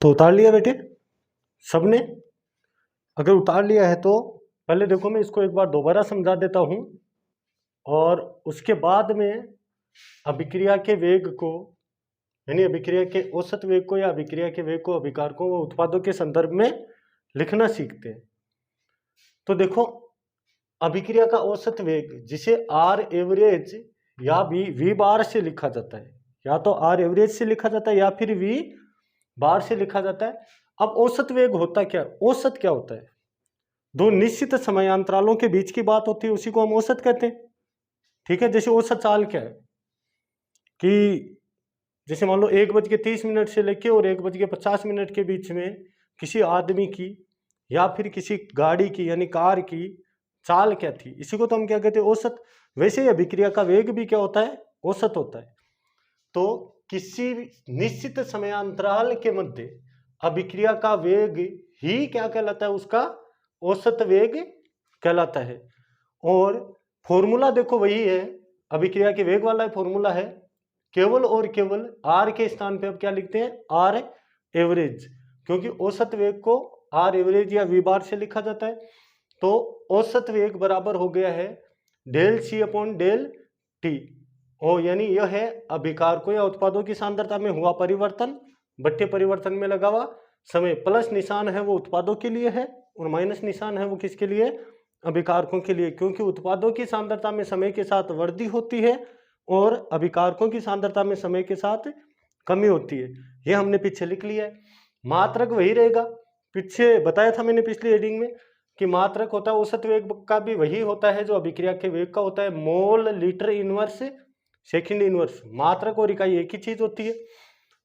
तो उतार लिया बेटे सबने? अगर उतार लिया है तो पहले देखो मैं इसको एक बार दोबारा समझा देता हूं और उसके बाद में अभिक्रिया के वेग को यानी अभिक्रिया के औसत वेग को या अभिक्रिया के वेग को अभिकारकों व उत्पादों के संदर्भ में लिखना सीखते हैं। तो देखो अभिक्रिया का औसत वेग जिसे आर एवरेज या वी बार से लिखा जाता है, या तो आर एवरेज से लिखा जाता है या फिर वी बार से लिखा जाता है। अब औसत वेग होता क्या, औसत क्या होता है? दो निश्चित समयांतरालों के बीच की बात होती है, उसी को हम औसत कहते हैं। ठीक है, जैसे औसत चाल क्या है कि जैसे मान लो 1:30 से लेके और 1:50 के बीच में किसी आदमी की या फिर किसी गाड़ी की यानी कार की चाल क्या थी, इसी को तो हम क्या कहते हैं, औसत। वैसे ही अभिक्रिया का वेग भी क्या होता है, औसत होता है। तो किसी निश्चित समयांतराल के मध्य अभिक्रिया का वेग ही क्या कहलाता है, उसका औसत वेग कहलाता है। और फॉर्मूला देखो वही है, अभिक्रिया के वेग वाला फॉर्मूला है, केवल और केवल आर के स्थान पे अब क्या लिखते हैं, आर एवरेज, क्योंकि औसत वेग को आर एवरेज या वी बार से लिखा जाता है। तो औसत वेग बराबर हो गया है del C upon del T, और यानी यह है अभिकारकों या उत्पादों की सांद्रता में हुआ परिवर्तन बट्टे परिवर्तन में लगा हुआ समय। प्लस निशान है वो उत्पादों के लिए है और माइनस निशान है वो किसके लिए, अभिकारकों के लिए, क्योंकि उत्पादों की सांद्रता में समय के साथ वृद्धि होती है और अभिकारकों की सांद्रता में समय के साथ कमी होती है। ये हमने पीछे लिख लिया है। मात्रक वही रहेगा, पीछे बताया था मैंने पिछली हेडिंग में कि मात्रक होता है औसत वेग का भी वही होता है जो अभिक्रिया के वेग का होता है, mole litre inverse second inverse. मात्रक और इकाई एक ही चीज होती है।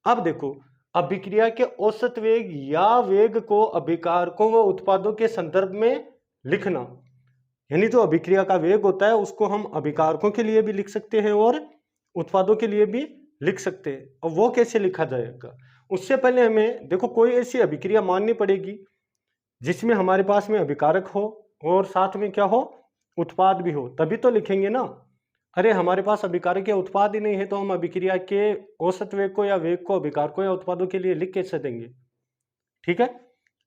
अब देखो अभिक्रिया के औसत वेग या वेग को अभिकारकों व उत्पादों के संदर्भ में लिखना, यानी जो अभिक्रिया का वेग होता है उसको हम अभिकारकों के लिए भी लिख सकते हैं और उत्पादों के लिए भी लिख सकते हैं। और वो कैसे लिखा जाएगा, उससे पहले हमें देखो कोई ऐसी अभिक्रिया माननी पड़ेगी जिसमें हमारे पास में अभिकारक हो और साथ में क्या हो, उत्पाद भी हो, तभी तो लिखेंगे ना। अरे हमारे पास अभिकारक या उत्पाद ही नहीं है तो हम अभिक्रिया के औसत वेग को या वेग को अभिकारकों या उत्पादों के लिए लिख कैसे देंगे। ठीक है,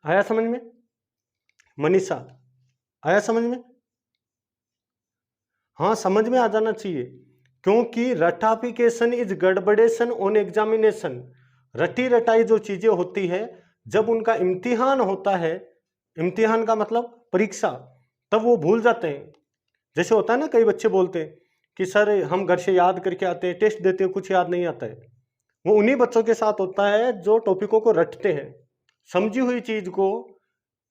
आया समझ में मनीषा, आया समझ में? हाँ समझ में आ जाना चाहिए, क्योंकि रटाफिकेशन इज गड़बड़ेशन ऑन एग्जामिनेशन। रटी रटाई जो चीजें होती है जब उनका इम्तिहान होता है, इम्तिहान का मतलब परीक्षा, तब वो भूल जाते हैं। जैसे होता है ना, कई बच्चे बोलते हैं कि सर हम घर से याद करके आते हैं, टेस्ट देते हैं, कुछ याद नहीं आता है। वो उन्हीं बच्चों के साथ होता है जो टॉपिकों को रटते हैं। समझी हुई चीज को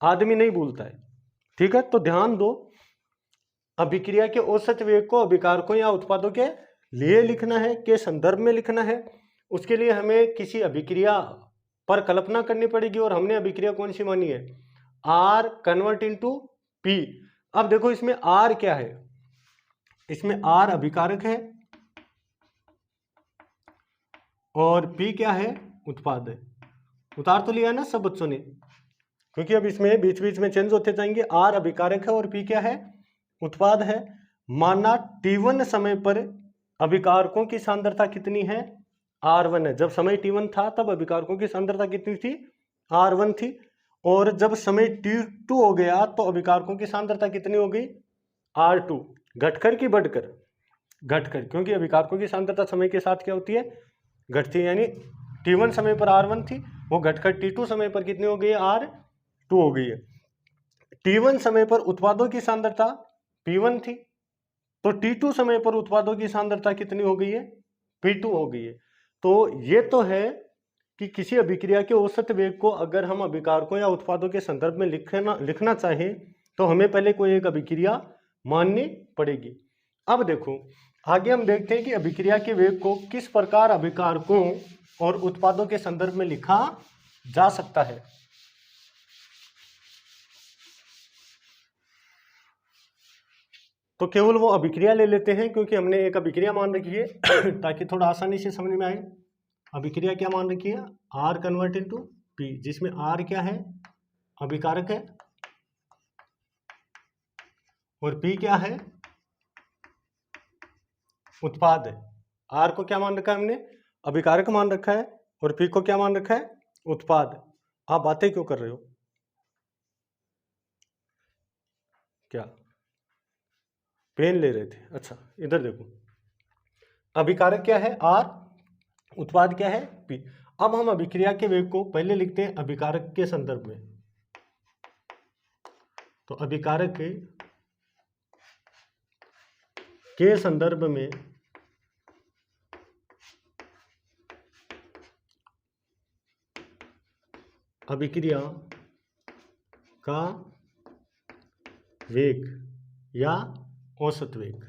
आदमी नहीं भूलता है। ठीक है, तो ध्यान दो, अभिक्रिया के औसत वेग को अभिकारकों या उत्पादों के लिए लिखना है, के संदर्भ में लिखना है। उसके लिए हमें किसी अभिक्रिया पर कल्पना करनी पड़ेगी और हमने अभिक्रिया कौन सी मानी है, आर कन्वर्ट इनटू पी। अब देखो इसमें आर क्या है, इसमें आर अभिकारक है और पी क्या है, उत्पाद है। उतार तो लिया है ना सब बच्चों ने, क्योंकि अब इसमें बीच बीच में चेंज होते जाएंगे। आर अभिकारक है और पी क्या है, उत्पाद है। माना T1 समय पर अभिकारकों की सांद्रता कितनी है, R1 है। जब समय T1 था तब अभिकारकों की सांद्रता कितनी थी, R1 थी। और जब समय T2 हो गया तो अभिकारकों की सांद्रता कितनी हो गई, R2। घटकर की बढ़कर, घटकर, क्योंकि अभिकारकों की सांद्रता समय के साथ क्या होती है, घटती है। यानी T1 समय पर R1 थी, वो घटकर T2 समय पर कितनी हो गई है, R2 हो गई है। T1 समय पर उत्पादों की सांद्रता P1 थी, तो T2 समय पर उत्पादों की सांद्रता कितनी हो गई है, P2 हो गई है। तो ये तो है कि किसी अभिक्रिया के औसत वेग को अगर हम अभिकारकों या उत्पादों के संदर्भ में लिखना चाहें तो हमें पहले कोई एक अभिक्रिया माननी पड़ेगी। अब देखो आगे हम देखते हैं कि अभिक्रिया के वेग को किस प्रकार अभिकारकों और उत्पादों के संदर्भ में लिखा जा सकता है। तो केवल वो अभिक्रिया ले लेते हैं, क्योंकि हमने एक अभिक्रिया मान रखी है ताकि थोड़ा आसानी से समझ में आए। अभिक्रिया क्या मान रखी है, आर कन्वर्ट इनटू पी, जिसमें आर क्या है, अभिकारक है, और पी क्या है, उत्पाद है। आर को क्या मान रखा है हमने, अभिकारक मान रखा है, और पी को क्या मान रखा है, उत्पाद। आप बातें क्यों कर रहे हो? क्या पेन ले रहे थे? अच्छा, इधर देखो, अभिकारक क्या है आर, उत्पाद क्या है पी। अब हम अभिक्रिया के वेग को पहले लिखते हैं अभिकारक के संदर्भ में। तो अभिकारक के संदर्भ में अभिक्रिया का वेग या औसत वेग,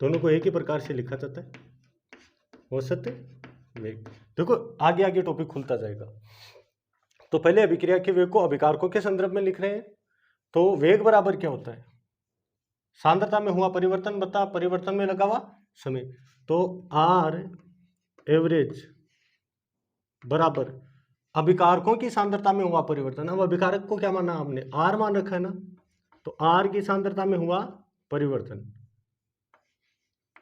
दोनों को एक ही प्रकार से लिखा जाता है, औसत वेग। देखो आगे आगे टॉपिक खुलता जाएगा। तो पहले अभिक्रिया के वेग को अभिकारकों के संदर्भ में लिख रहे हैं। तो वेग बराबर क्या होता है? सांद्रता में हुआ परिवर्तन बता परिवर्तन में लगा हुआ समय। तो आर एवरेज बराबर अभिकारकों की सांद्रता में हुआ परिवर्तन। अब अभिकारक को क्या माना आपने? आर मान रखा है ना, तो आर की सांद्रता में हुआ परिवर्तन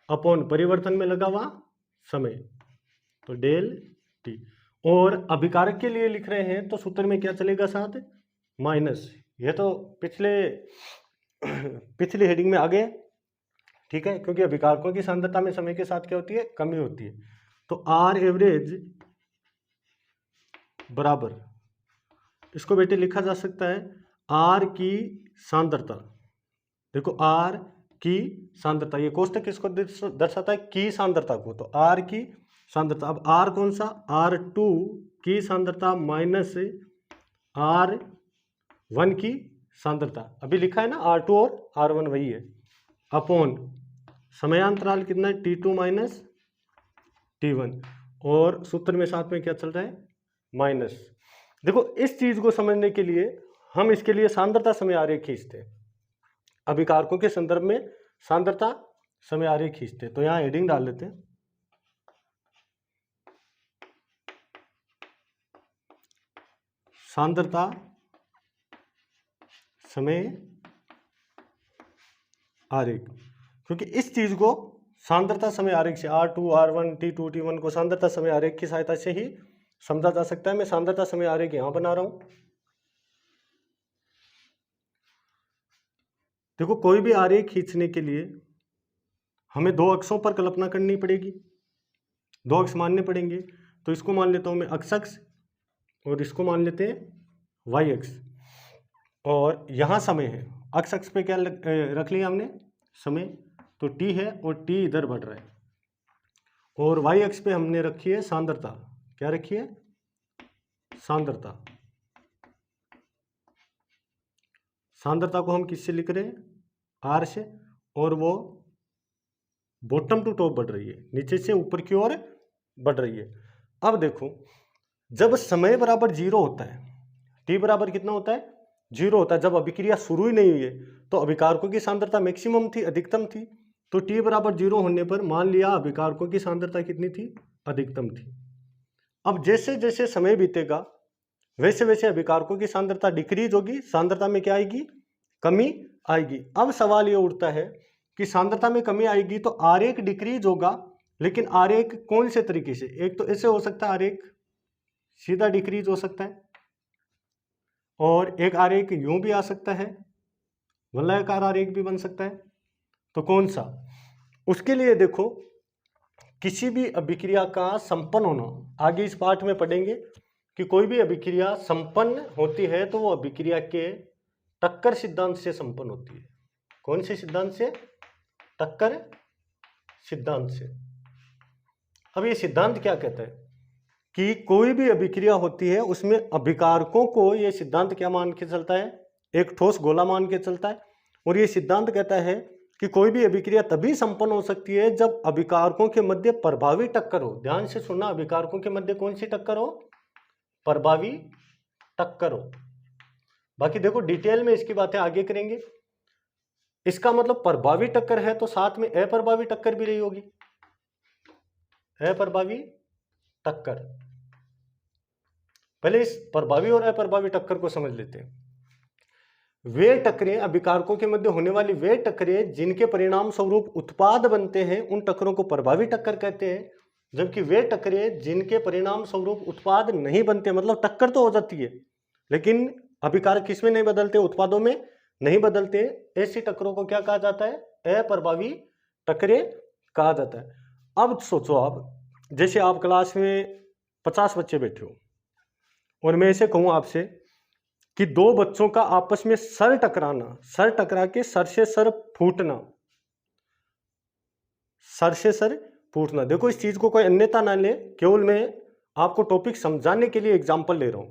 अपॉन परिवर्तन में लगा हुआ समय, तो डेल टी। और अभिकारक के लिए लिख रहे हैं तो सूत्र में क्या चलेगा साथ? माइनस। ये तो पिछली हेडिंग में आ गए, ठीक है, क्योंकि अभिकारकों की सांद्रता में समय के साथ क्या होती है? कमी होती है। तो आर एवरेज बराबर, इसको बेटे लिखा जा सकता है आर की सांद्रता। देखो आर की सांद्रता, ये कोष्टक किसको दर्शाता है? की सांद्रता को। तो आर की सांद्रता, अब आर कौन सा? R2 की सांद्रता माइनस R1 की सांद्रता, अभी लिखा है ना R2 और R1 वही है, अपॉन समयांतराल कितना है? T2 माइनस T1, और सूत्र में साथ में क्या चल रहा है? माइनस। देखो इस चीज को समझने के लिए हम इसके लिए सांद्रता समय आरेख खींचते हैं, अभिकारकों के संदर्भ में सांद्रता समय आरेख खींचते हैं। तो यहां हेडिंग डाल लेते हैं सांद्रता समय आरेख, क्योंकि इस चीज को सांद्रता समय आरेख से R2 R1 T2 T1 को सांद्रता समय आरेख की सहायता से ही समझा जा सकता है। मैं सांद्रता समय आरेख यहां बना रहा हूं। देखो कोई भी आरेख खींचने के लिए हमें दो अक्षों पर कल्पना करनी पड़ेगी, दो अक्ष मानने पड़ेंगे। तो इसको मान लेता हूं मैं x अक्ष और इसको मान लेते हैं y अक्ष, और यहां समय है। x अक्ष पे क्या रख लिया हमने? समय, तो t है और t इधर बढ़ रहा है, और y अक्ष पे हमने रखी है सांद्रता। क्या रखी है? सांद्रता। सांद्रता को हम किससे लिख रहे हैं? R से, और वो बॉटम टू टॉप बढ़ रही है, नीचे से ऊपर की ओर बढ़ रही है। अब देखो जब समय बराबर 0 होता है, t बराबर कितना होता है? 0 होता है, जब अभिक्रिया शुरू ही नहीं हुई है, तो अभिकारकों की सांद्रता मैक्सिमम थी, अधिकतम थी। तो t बराबर 0 होने पर मान लिया अभिकारकों की सांद्रता कितनी थी? अधिकतम थी। अब जैसे जैसे समय बीतेगा वैसे वैसे अभिकारकों की सांद्रता डिक्रीज होगी, सांद्रता में क्या आएगी? कमी आएगी। अब सवाल ये उठता है कि सांद्रता में कमी आएगी तो आरेख डिक्रीज होगा, लेकिन आरेख कौन से तरीके से? एक तो ऐसे हो सकता है आरेख सीधा डिक्रीज हो सकता है, और एक आरेख यूं भी आ सकता है, वलयाकार आरेख भी बन सकता है। तो कौन सा? उसके लिए देखो किसी भी अभिक्रिया का संपन्न होना, आगे इस पाठ में पढ़ेंगे कि कोई भी अभिक्रिया संपन्न होती है तो वो अभिक्रिया के टक्कर सिद्धांत से संपन्न होती है। कौन से सिद्धांत से? टक्कर सिद्धांत से। अब ये सिद्धांत क्या कहता है कि कोई भी अभिक्रिया होती है उसमें अभिकारकों को ये सिद्धांत क्या मान के चलता है? एक ठोस गोला मान के चलता है। और ये सिद्धांत कहता है कि कोई भी अभिक्रिया तभी संपन्न हो सकती है जब अभिकारकों के मध्य प्रभावी टक्कर हो। ध्यान से सुनना, अभिकारकों के मध्य कौन सी टक्कर हो? प्रभावी टक्कर हो। बाकी देखो डिटेल में इसकी बातें आगे करेंगे। इसका मतलब प्रभावी टक्कर है तो साथ में अप्रभावी टक्कर भी रही होगी, अप्रभावी टक्कर। पहले इस प्रभावी और अप्रभावी टक्कर को समझ लेते हैं। वे टक्करें, अभिकारकों के मध्य होने वाली वे टक्करें जिनके परिणाम स्वरूप उत्पाद बनते हैं, उन टक्करों को प्रभावी टक्कर कहते हैं। जबकि वे टकरे जिनके परिणाम स्वरूप उत्पाद नहीं बनते, मतलब टक्कर तो हो जाती है लेकिन अभिकारक किसमें नहीं बदलते, उत्पादों में नहीं बदलते, ऐसी टक्करों को क्या कहा जाता है, अप्रभावी टक्करें कहा जाता है। अब सोचो आप, जैसे आप क्लास में 50 बच्चे बैठे हो और मैं ऐसे कहूं आपसे कि दो बच्चों का आपस में सर टकराना, सर टकरा के सर से सर फूटना, सर से सर फूटना। देखो इस चीज को कोई अन्यथा ना ले, केवल मैं आपको टॉपिक समझाने के लिए एग्जांपल ले रहा हूं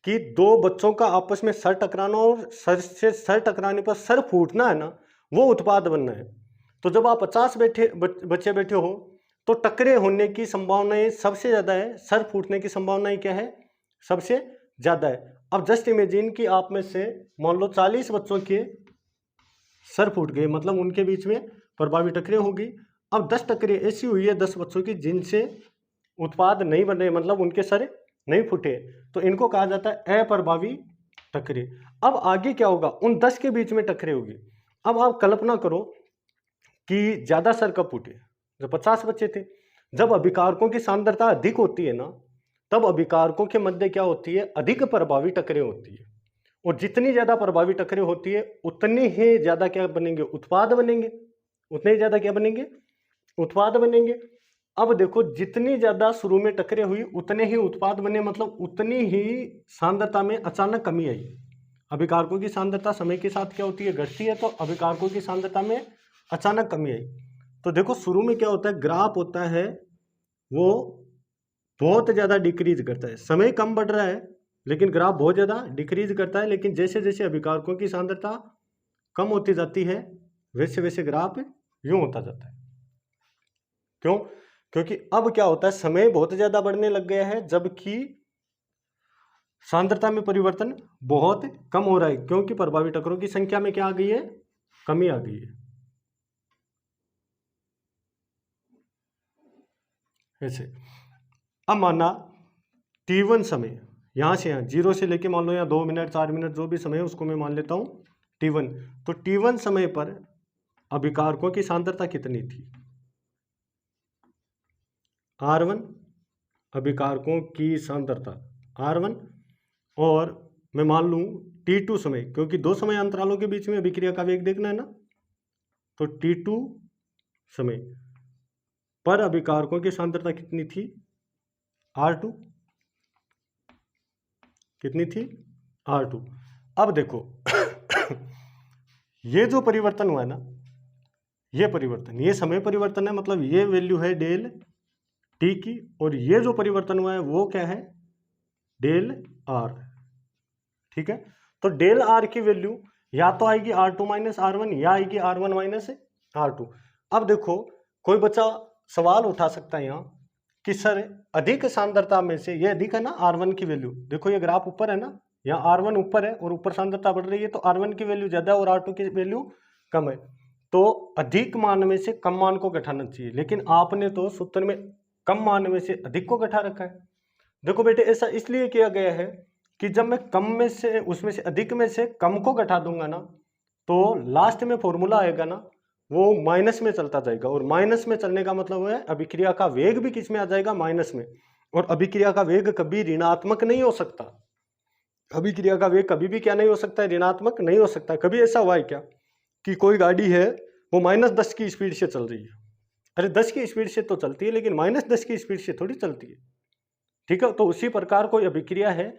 कि दो बच्चों का आपस में सर टकराना और सर से सर टकराने पर सर फूटना है ना, वो उत्पाद बनना है। तो जब आप 50 बच्चे बैठे हो तो टकरे होने की संभावनाएं सबसे ज्यादा है, सर फूटने की संभावनाएं क्या है, सबसे ज्यादा है। अब जस्ट इमेजिन कि आप में से मान लो 40 बच्चों के सर फूट गए, मतलब उनके बीच में प्रभावी टकरे होगी। अब 10 टकरे ऐसी हुई है 10 बच्चों की जिनसे उत्पाद नहीं बन रहे, मतलब उनके सर नहीं फूटे, तो इनको कहा जाता है अप्रभावी टकरे। अब आगे क्या होगा, उन 10 के बीच में टकरे होगी। अब आप कल्पना करो कि ज्यादा सर कब फूटे, जब 50 बच्चे थे। जब अभिकारकों की सांद्रता अधिक होती है ना, तब अभिकारकों के मध्य क्या होती है, अधिक प्रभावी टकरें होती है। और जितनी ज्यादा प्रभावी टकरें होती है उतने ही ज्यादा क्या बनेंगे, उत्पाद बनेंगे। उतने ही ज्यादा क्या बनेंगे, उत्पाद बनेंगे। अब देखो जितनी ज्यादा शुरू में टकरें हुई उतने ही उत्पाद बने, मतलब उतनी ही सांद्रता में अचानक कमी आई। अभिकारकों की सांद्रता समय के साथ क्या होती है, घटती है, तो अभिकारकों की सांद्रता में अचानक कमी आई। तो देखो शुरू में क्या होता है, ग्राफ होता है वो बहुत ज्यादा डिक्रीज करता है, समय कम बढ़ रहा है लेकिन ग्राफ बहुत ज्यादा डिक्रीज करता है। लेकिन जैसे जैसे अभिकारकों की सांद्रता कम होती जाती है वैसे वैसे ग्राफ यूं होता जाता है। क्यों, क्योंकि अब क्या होता है, समय बहुत ज्यादा बढ़ने लग गया है जबकि सांद्रता में परिवर्तन बहुत कम हो रहा है, क्योंकि प्रभावी टक्करों की संख्या में क्या आ गई है, कमी आ गई है। ऐसे अब माना T1 समय, यहां से यहां 0 से लेके मान लो यहाँ 2 मिनट 4 मिनट जो भी समय है उसको मैं मान लेता हूं T1। तो T1 समय पर अभिकारकों की सांद्रता कितनी थी, R1 अभिकारकों की सांद्रता R1। और मैं मान लूं T2 समय, क्योंकि दो समय अंतरालों के बीच में अभिक्रिया का वेग देखना है ना, तो T2 समय पर अभिकारकों की सांद्रता कितनी थी, R2 कितनी थी, R2। अब देखो ये जो परिवर्तन हुआ है ना, ये परिवर्तन, ये समय परिवर्तन है, मतलब ये वैल्यू है डेल टी की, और ये जो परिवर्तन हुआ है वो क्या है, डेल आर। ठीक है, तो डेल आर की वैल्यू या तो आएगी R2 माइनस R1 या आएगी R1 माइनस R2। अब देखो कोई बच्चा सवाल उठा सकता है यहाँ कि सर अधिक सांद्रता में से, ये अधिक है ना R1 की वैल्यू, देखो ये ग्राफ ऊपर है ना, यहाँ R1 ऊपर है और ऊपर सांद्रता बढ़ रही है, तो R1 की वैल्यू ज्यादा है और R2 की वैल्यू कम है। तो अधिक मान में से कम मान को घटाना चाहिए, लेकिन आपने तो सूत्र में कम मान में से अधिक को घटा रखा है। देखो बेटे ऐसा इसलिए किया गया है कि जब मैं कम में से, उसमें से अधिक में से कम को घटा दूंगा ना, तो लास्ट में फॉर्मूला आएगा ना वो माइनस में चलता जाएगा, और माइनस में चलने का मतलब है अभिक्रिया का वेग भी किस में आ जाएगा, माइनस में। और अभिक्रिया का वेग कभी ऋणात्मक नहीं हो सकता, अभिक्रिया का वेग कभी भी क्या नहीं हो सकता है, ऋणात्मक नहीं हो सकता। कभी ऐसा हुआ है क्या कि कोई गाड़ी है वो -10 की स्पीड से चल रही है, अरे 10 की स्पीड से तो चलती है लेकिन -10 की स्पीड से थोड़ी चलती है। ठीक है, तो उसी प्रकार कोई अभिक्रिया है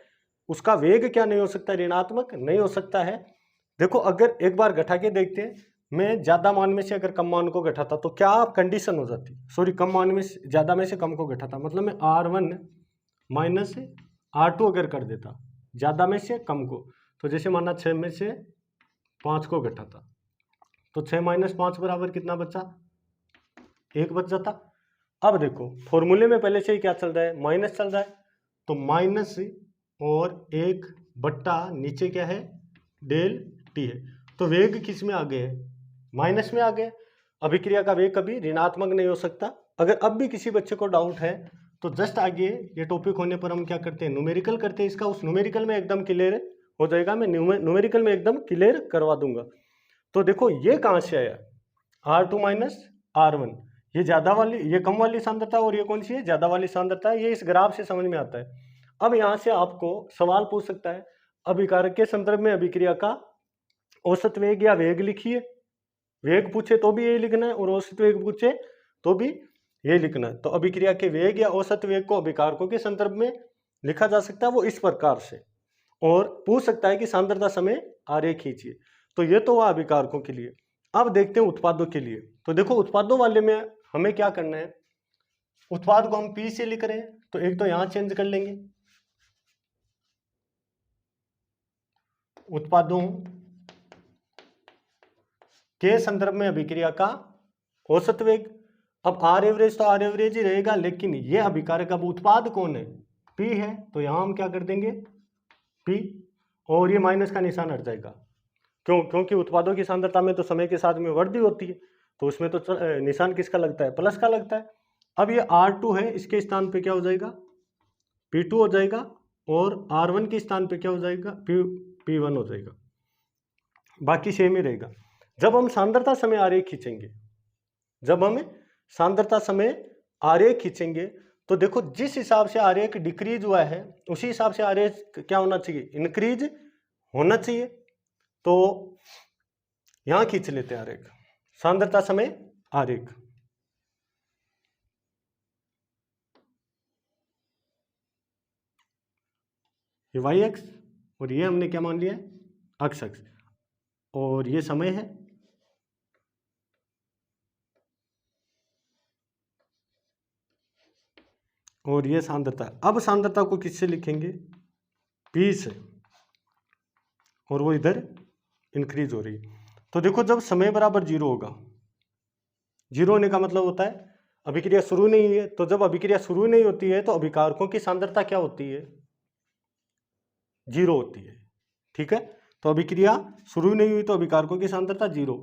उसका वेग क्या नहीं हो सकता, ऋणात्मक नहीं हो सकता है। देखो अगर एक बार घटा के देखते हैं, मैं ज्यादा मान में से अगर कम मान को घटाता तो क्या कंडीशन हो जाती, सॉरी कम मान में से ज्यादा में से कम को घटाता, मतलब मैं R1 माइनस R2 अगर कर देता ज्यादा में से कम को, तो जैसे माना 6 में से 5 को घटाता, तो 6 माइनस 5 बराबर कितना बचा, 1 बच जाता। अब देखो फॉर्मूले में पहले से ही क्या चल रहा है, माइनस चल रहा है, तो माइनस और 1 बट्टा नीचे क्या है, डेल टी है। तो वेग किस में आ गए है, माइनस में आ गए। अभिक्रिया का वेग कभी ऋणात्मक नहीं हो सकता। अगर अब भी किसी बच्चे को डाउट है तो जस्ट आगे ये टॉपिक होने पर हम क्या करते हैं, न्यूमेरिकल करते हैं इसका, उस न्यूमेरिकल में एकदम क्लियर हो जाएगा, मैं न्यूमेरिकल में एकदम क्लियर करवा दूंगा। तो देखो ये कहाँ से आया, R2 माइनस R1, ये ज़्यादा वाली, ये कम वाली सांद्रता और ये कौन सी है, ज़्यादा वाली सांद्रता है। ये इस ग्राफ से समझ में आता है। अब यहाँ से आपको सवाल पूछ सकता है, अभिकारक के संदर्भ में अभिक्रिया का औसत वेग या वेग लिखिए। वेग पूछे तो भी यही लिखना है और औसत वेग पूछे तो भी यही लिखना है। तो अभिक्रिया के वेग या औसत वेग को अभिकारकों के संदर्भ में लिखा जा सकता है वो इस प्रकार से। और पूछ सकता है कि सांद्रता समय आरेख खींचिए। तो ये तो हुआ अभिकारकों के लिए। अब देखते हैं उत्पादों के लिए। तो देखो उत्पादों वाले में हमें क्या करना है, उत्पाद को हम P से लिख रहे हैं तो एक तो यहां चेंज कर लेंगे, उत्पादों के संदर्भ में अभिक्रिया का औसत वेग। अब आर एवरेज तो आर एवरेज ही रहेगा, लेकिन ये अभिकारक, अब उत्पाद कौन है, P है, तो यहां हम क्या कर देंगे P, और ये माइनस का निशान हट जाएगा। क्यों? क्योंकि उत्पादों की सांद्रता में तो समय के साथ में वृद्धि होती है, तो उसमें तो निशान किसका लगता है, प्लस का लगता है। अब ये R2 है, इसके स्थान पे क्या हो जाएगा, P2 हो जाएगा, और R1 के स्थान पे क्या हो जाएगा, P1 हो जाएगा, बाकी सेम ही रहेगा। जब हम सांद्रता समय आरेख खींचेंगे, जब हम सांद्रता समय आरेख खींचेंगे तो देखो जिस हिसाब से आरेख डिक्रीज हुआ है उसी हिसाब से आरेख क्या होना चाहिए, इंक्रीज होना चाहिए। तो यहां खींच लेते हैं आरेख, सांद्रता समय आरेख। ये वाई एक्स और ये हमने क्या मान लिया है, अक्ष अक्ष, और ये समय है, और ये सांद्रता। अब सांद्रता को किससे लिखेंगे, P से, और वो इधर इंक्रीज हो रही है। तो देखो जब समय बराबर 0 होगा, 0 होने का मतलब होता है अभिक्रिया शुरू नहीं हुई है। तो जब अभिक्रिया शुरू नहीं होती है तो अभिकारकों की सांद्रता क्या होती है, 0 होती है। ठीक है, तो अभिक्रिया शुरू नहीं हुई तो अभिकारकों की सांद्रता 0।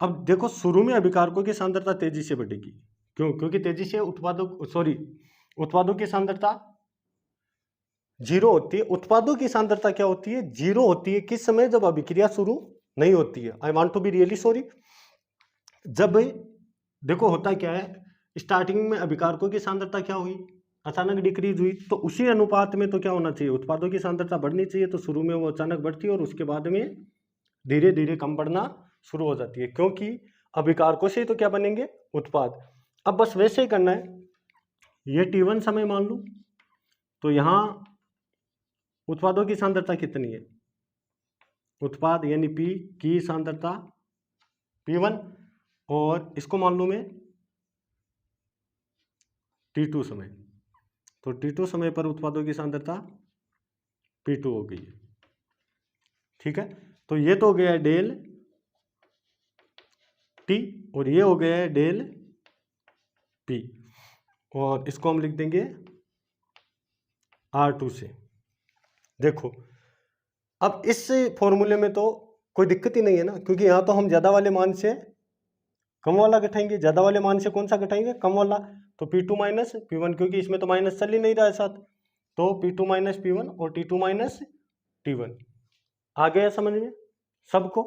अब देखो शुरू में अभिकारकों की सांद्रता तेजी से बढ़ेगी, क्यों, क्योंकि तेजी से उत्पादों की सांद्रता 0 होती है। उत्पादों की सांद्रता क्या होती है, 0 होती है। किस समय, जब अभिक्रिया शुरू नहीं होती है। I want to be really sorry. जब देखो होता क्या है, स्टार्टिंग में अभिकारकों की सांद्रता क्या हुई, अचानक डिक्रीज हुई, तो उसी अनुपात में तो क्या होना चाहिए, उत्पादों की सांद्रता बढ़नी चाहिए। तो शुरू में वो अचानक बढ़ती है और उसके बाद में धीरे धीरे कम बढ़ना शुरू हो जाती है, क्योंकि अभिकारकों से तो क्या बनेंगे, उत्पाद। अब बस वैसे ही करना है, ये T1 समय मान लूं, तो यहाँ उत्पादों की सांद्रता कितनी है, उत्पाद यानी P की सांद्रता P1, और इसको मान लूं मैं T2 समय, तो T2 समय पर उत्पादों की सांद्रता P2 हो गई है। ठीक है, तो ये तो हो गया है डेल T, और ये हो गया है डेल P, और इसको हम लिख देंगे R2 से। देखो अब इस फॉर्मूले में तो कोई दिक्कत ही नहीं है ना, क्योंकि यहाँ तो हम ज़्यादा वाले मान से कम वाला घटाएंगे, ज़्यादा वाले मान से कौन सा घटाएंगे, कम वाला। तो P2 माइनस P1, क्योंकि इसमें तो माइनस चल ही नहीं रहा है साथ, तो P2 माइनस P1 और T2 माइनस T1। आ गया समझ में सबको,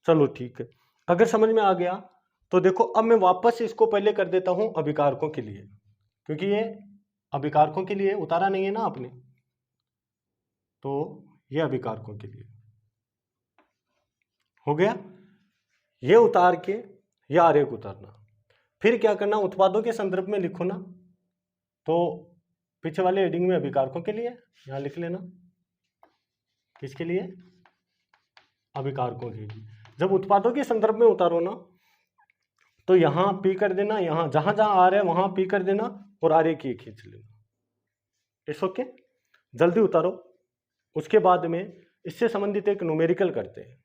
चलो ठीक है। अगर समझ में आ गया तो देखो अब मैं वापस इसको पहले कर देता हूँ अभिकारकों के लिए, क्योंकि ये अभिकारकों के लिए उतारा नहीं है ना आपने, तो ये अभिकारकों के लिए हो गया। ये उतार के ये आरेख उतारना, फिर क्या करना, उत्पादों के संदर्भ में लिखो ना, तो पीछे वाले हेडिंग में अभिकारकों के लिए यहाँ लिख लेना, किसके लिए, अभिकारकों के लिए। जब उत्पादों के संदर्भ में उतारो ना, तो यहाँ P कर देना, यहाँ जहां जहां आ रहा है वहां P कर देना, और आरेख ये खींच लेना। इट्स ओके, जल्दी उतारो। उसके बाद में इससे संबंधित एक न्यूमेरिकल करते हैं।